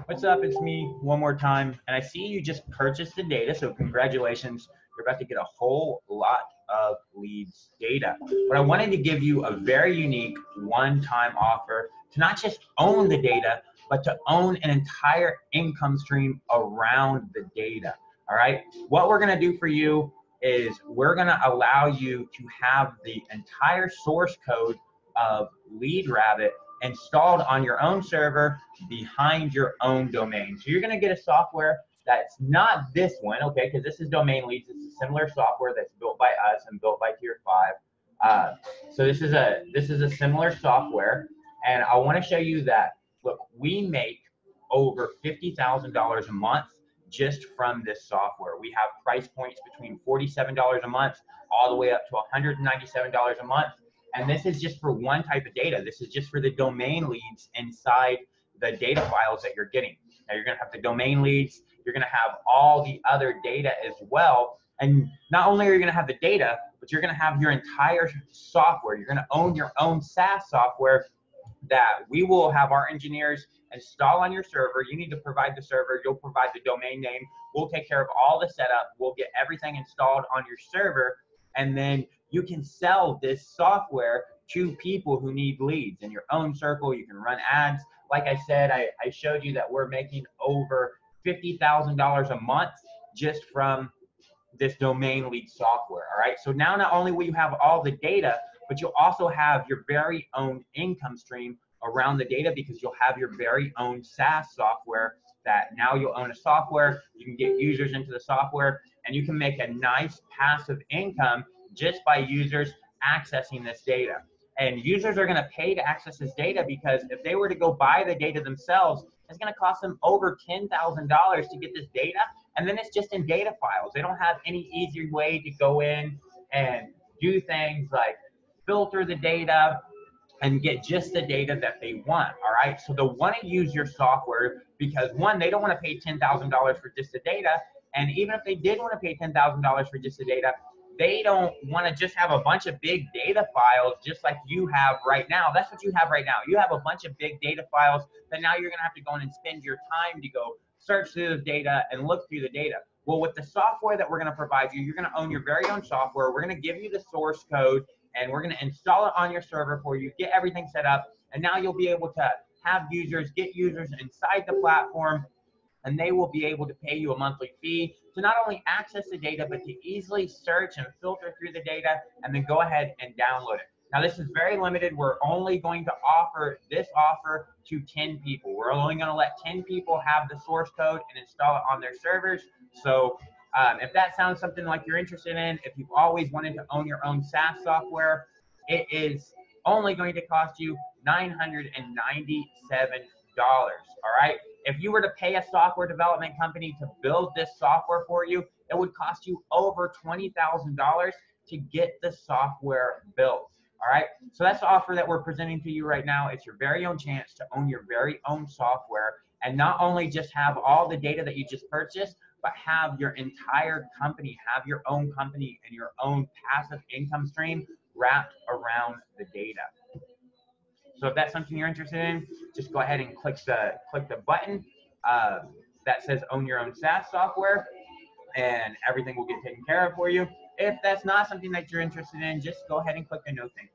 What's up? It's me one more time. And I see you just purchased the data, so congratulations. You're about to get a whole lot of leads data. But I wanted to give you a very unique one-time offer to not just own the data, but to own an entire income stream around the data. All right. What we're going to do for you is we're going to allow you to have the entire source code of LeadRabbit installed on your own server behind your own domain. So you're going to get a software that's not this one, okay, because this is Domain Leads. It's a similar software that's built by us and built by Tier 5. So this is a similar software, and I want to show you that, look, we make over $50,000 a month just from this software. We have price points between $47 a month all the way up to $197 a month. And this is just for one type of data. This is just for the domain leads inside the data files that you're getting. Now you're gonna have the domain leads, you're gonna have all the other data as well. And not only are you gonna have the data, but you're gonna have your entire software. You're gonna own your own SaaS software that we will have our engineers install on your server. You need to provide the server, you'll provide the domain name, we'll take care of all the setup, we'll get everything installed on your server, and then you can sell this software to people who need leads in your own circle. You can run ads. Like I said, I showed you that we're making over $50,000 a month just from this domain lead software. All right. So now not only will you have all the data, but you'll also have your very own income stream around the data because you'll have your very own SaaS software that now you'll own a software, you can get users into the software, and you can make a nice passive income just by users accessing this data. And users are going to pay to access this data because if they were to go buy the data themselves, it's going to cost them over $10,000 to get this data. And then it's just in data files. They don't have any easier way to go in and do things like filter the data and get just the data that they want. All right. So they'll want to use your software because, one, they don't want to pay $10,000 for just the data. And even if they did want to pay $10,000 for just the data, they don't want to just have a bunch of big data files just like you have right now. That's what you have right now. You have a bunch of big data files that now you're going to have to go in and spend your time to go search through the data and look through the data. Well, with the software that we're going to provide you, you're going to own your very own software. We're going to give you the source code, and we're going to install it on your server for you, get everything set up, and now you'll be able to have users, get users inside the platform, and they will be able to pay you a monthly fee to not only access the data, but to easily search and filter through the data and then go ahead and download it. Now, this is very limited. We're only going to offer this offer to 10 people. We're only going to let 10 people have the source code and install it on their servers. So if that sounds something like you're interested in, if you've always wanted to own your own SaaS software, it is only going to cost you $997. All right. If you were to pay a software development company to build this software for you, it would cost you over $20,000 to get the software built. All right. So that's the offer that we're presenting to you right now. It's your very own chance to own your very own software and not only just have all the data that you just purchased, but have your entire company, have your own company and your own passive income stream wrapped around the data. So if that's something you're interested in, just go ahead and click the button that says own your own SaaS software, and everything will get taken care of for you. If that's not something that you're interested in, just go ahead and click the no thank you.